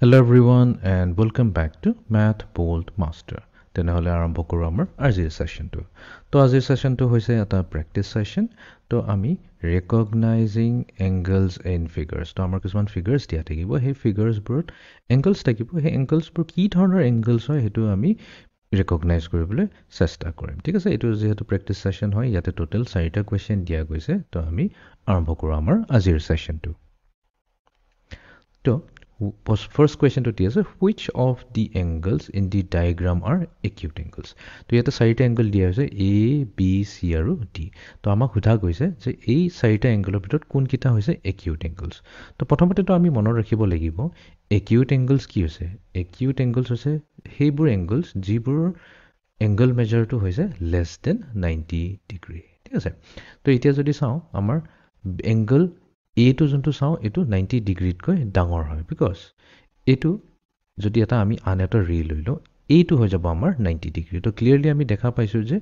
Hello everyone and welcome back to Math Bold Master. তেনেহলে আৰম্ভ কৰো আমাৰ আজিৰ সেশনটো। তো আজিৰ সেশনটো হৈছে এটা প্ৰেক্টিস সেশন। তো আমি recognizing angles in figures। তো আমাৰ কিছুমান figures দিয়া থাকিব। সেই figuresবোৰত angles থাকিব। সেই anglesবোৰ কি ধৰণৰ angles হয় হেতু আমি recognize কৰিবলৈ চেষ্টা কৰিম। ঠিক আছে, এটো যেহেতু প্ৰেক্টিস সেশন হয়, ইয়াতে টোটাল 4টা কোৱেশ্চন দিয়া গৈছে। তো আমি আৰম্ভ কৰো আমাৰ আজিৰ সেশনটো। তো first question to is which of the angles in the diagram are acute angles? তো ইয়াতে 4টা angle দিয়া হৈছে A, B, C আৰু D। তো আমাক সোধা গৈছে যে এই 4টা angle ভিতৰত কোনকিটা হৈছে acute angles। তো প্ৰথমতে তো আমি মনত ৰাখিব লাগিব acute angles কি হৈছে? Acute angles হৈছে সেইবোৰ angles যিবোৰ angle measure to হৈছে less than 90 degree। ঠিক আছে, তো এতিয়া যদি চাও আমাৰ angle A to যোনটো চাও এটো 90 ডিগ্ৰীত কৈ ডাঙৰ হয়, বিকজ এটো যদি এটা আমি আন এটা ৰে লইলো এইটো হৈ যাব আমাৰ 90 ডিগ্ৰী। তো ক্লিয়াৰলি আমি দেখা পাইছো যে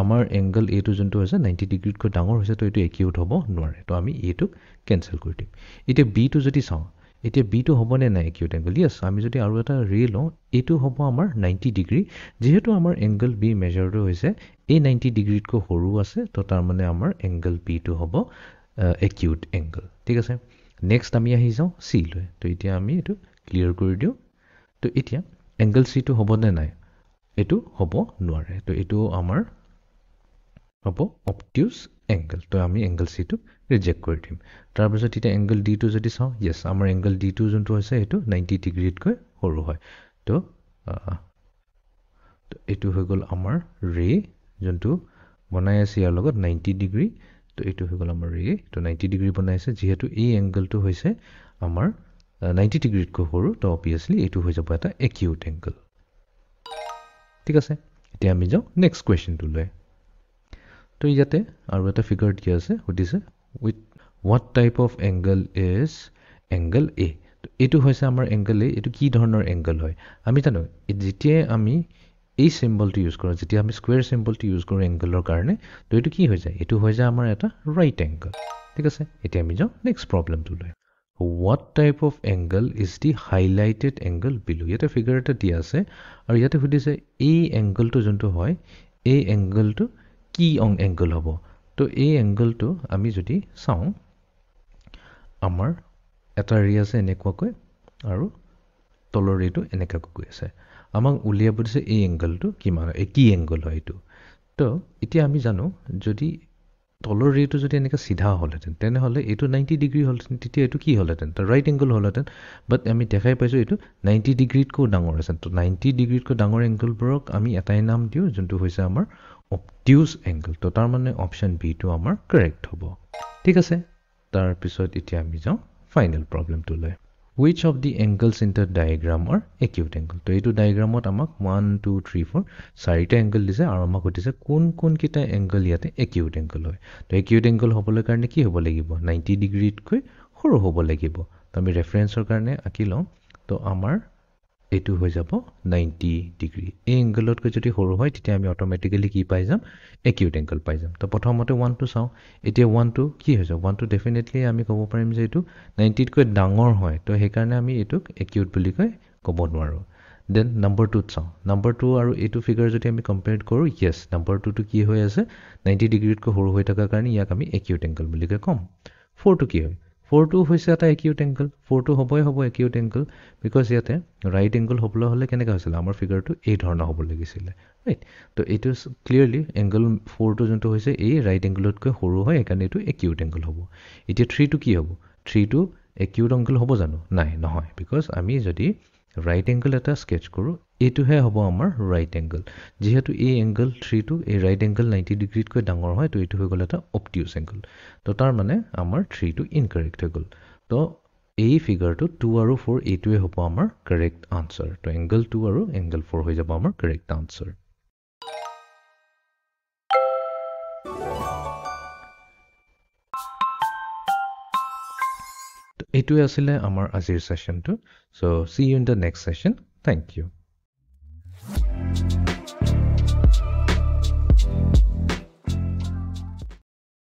আমাৰ এংগল এ টো যোনটো হৈছে 90 ডিগ্ৰীত কৈ ডাঙৰ হৈছে, তো এটো একিউট হ'ব নোৱাৰে। তো আমি এটো কেনসেল কৰি দিম। এতিয়া বি টো যদি চাও, এতিয়া বি টো হ'বনে নাই একিউট এংগল? ইয়েস, আমি যদি আৰু এটা ৰে লওঁ এটো হ'ব আমাৰ 90 ডিগ্ৰী। যেহেতু আমাৰ এংগল বি মেজাৰটো হৈছে এই 90 ডিগ্ৰীত কৈ সৰু আছে, তো তাৰ মানে আমাৰ এংগল বি টো হ'ব acute angle। ঠিক আছে, নেক্সট আমি আহি যাও সি লৈ। তো এতিয়া আমি এটো ক্লিয়াৰ কৰি দিও। তো এতিয়া এংগল সি টো হ'বনে নাই? এটো হ'ব নোৱাৰে। তো এটো আমাৰ হ'ব obtuse angle। তো আমি এংগল সি টো ৰিজেক্ট কৰি দিম। তাৰ পিছত এতিয়া এংগল ডি টো যদি চাও, ইয়েস, আমাৰ এংগল ডি টো যোনটো হৈছে এটো 90 ডিগ্ৰীত কৈ সৰু হয়। তো এটো হৈ গ'ল আমাৰ ৰে যোনটো বনাই আছে ইয়াৰ লগত 90 ডিগ্ৰী। তো এটো হৈ গ'ল আমাৰ ৰে। তো 90 ডিগ্ৰী বনাইছে, যেহেতু এই এংগলটো হৈছে আমাৰ 90 ডিগ্ৰীত কৈ সৰু, তো অবভিয়াসলি এটো হৈ যাব এটা acute angle। ঠিক আছে, এতিয়া আমি যাও নেক্সট কোৱেশ্চনটো লৈ। তো ইয়াতে আৰু এটা ফিগাৰ দিয়া আছে, সুধিছে with what type of angle is angle A? তো এটো হৈছে আমাৰ angle A। এটো কি ধৰণৰ angle হয়? আমি জানো যেতিয়া আমি এই সিম্বলটো ইউজ কৰো, যেতিয়া আমি স্কয়াৰ সিম্বলটো ইউজ কৰো এংগলৰ কাৰণে, তো এটো কি হৈ যায়? এটো হৈ যায় আমাৰ এটা ৰাইট এংগল। ঠিক আছে, এতিয়া আমি যাও নেক্সট প্ৰবলেমটো লৈ। What type of angle is the highlighted angle below? ইয়াতে ফিগাৰ এটা দিয়া আছে আৰু ইয়াতে সুধিছে এই এংগলটো যোনটো হয় এই এংগলটো কি এংগল হ'ব? তো এই এংগলটো আমি যদি চাও আমাৰ এটা ৰে আছে এনেকুৱাকৈ আৰু তলৰ ৰেটো এনেকুৱাকৈ গৈ আছে। আমাক উলিয়াব দিছে এই এংগলটো কিমান হয়, কি এংগল হয় এটো। তো এতিয়া আমি জানো যদি তলৰ ৰেটো যদি এনেকা সিধা হলহেতেন তেনেহলে এটো 90 ডিগ্ৰী হলহেতেন, তেতিয়া এটো কি হলহেতেন? তো ৰাইট এংগল হলহেতেন। বাট আমি দেখাই পাইছো এটো 90 ডিগ্ৰীত কৈ ডাঙৰ আছে। তো 90 ডিগ্ৰীত কৈ ডাঙৰ এংগলবোৰক আমি এটাই নাম দিও যোনটো হৈছে আমাৰ obtuse angle। তো তাৰ মানে অপচন বি টো আমাৰ কাৰেক্ট হ'ব। ঠিক আছে, তাৰ পিছত এতিয়া আমি যাও ফাইনাল প্ৰবলেমটো লৈ। Which of the angles in the diagram are acute angle? তো এইটো ডায়াগ্ৰামত আমাক 1 2 3 4 চাৰিটা এংগল দিছে আৰু আমাক সুধিছে কোন কোন কিটা এংগল ইয়াতে acute angle হয়। তো acute angle হ'বলৈ কাৰণে কি হ'ব লাগিব? 90 ডিগ্ৰীত কৈ সৰু হ'ব লাগিব। তো আমি ৰেফাৰেন্সৰ কাৰণে আঁকি লওঁ। তো আমাৰ এটো হৈ যাব 90 ডিগ্ৰী। এই এংগলত কৈ যদি সৰু হয় তেতিয়া আমি অটোমেটিক্যালি কি পাই যাম? acute angle পাই যাম। তো প্ৰথমতে 1 টো চাও। এতিয়া 1 টো কি হৈ যাব? 1 টো ডেফিনেটলি আমি ক'ব পাৰিম যে এটো 90 কৈ ডাঙৰ হয়। তো সেই কাৰণে আমি এটোক acute বুলি কৈ ক'ব নোৱাৰো। দেন নম্বৰ 2 চাও। নম্বৰ 2 আৰু এটো ফিগাৰ যদি আমি কম্পেয়াৰ কৰো, ইয়েস, নম্বৰ 2 টো কি হৈ আছে? 90 ডিগ্ৰীত কৈ সৰু হৈ থকা কাৰণে ইয়াক আমি acute angle বুলি কৈ কম। 4 টো কি হয়? 4 টো হৈছে এটা acute angle। 4 টো হ'বই হ'ব acute angle, বিকজ ইয়াতে ৰাইট এংগল হ'বলৈ হলে কেনেকা হৈছিল? আমাৰ ফিগাৰটো এই ধৰণৰ হ'ব লাগিছিল, ৰাইট? তো এটো ক্লিয়াৰলি এংগল 4 টো যোনটো হৈছে এই ৰাইট এংগলত কৈ সৰু হয়, একাৰণে এটো acute angle হ'ব। এতিয়া 3 টো কি হ'ব? 3 টো acute angle হ'ব জানো? নাই, নহয়, বিকজ আমি যদি ৰাইট এংগল এটা স্কেচ কৰো এটোহে হ'ব আমাৰ ৰাইট এংগল। যেহেতু এই এংগল 3 টো এই ৰাইট এংগল 90 ডিগ্ৰীত কৈ ডাঙৰ হয়, তো এটো হৈ গ'ল এটা obtuse angle। তো তাৰ মানে আমাৰ 3 টো ইনকাৰেক্ট হৈ গ'ল। তো এই ফিগাৰটো 2 আৰু 4 এইটোৱে হ'ব আমাৰ কাৰেক্ট আনসাৰ। তো এংগল 2 আৰু এংগল 4 হৈ যাব আমাৰ কাৰেক্ট আনসাৰ। এইটোৱে আছিলে আমাৰ আজিৰ সেশনটো। So see you in the next session. Thank you.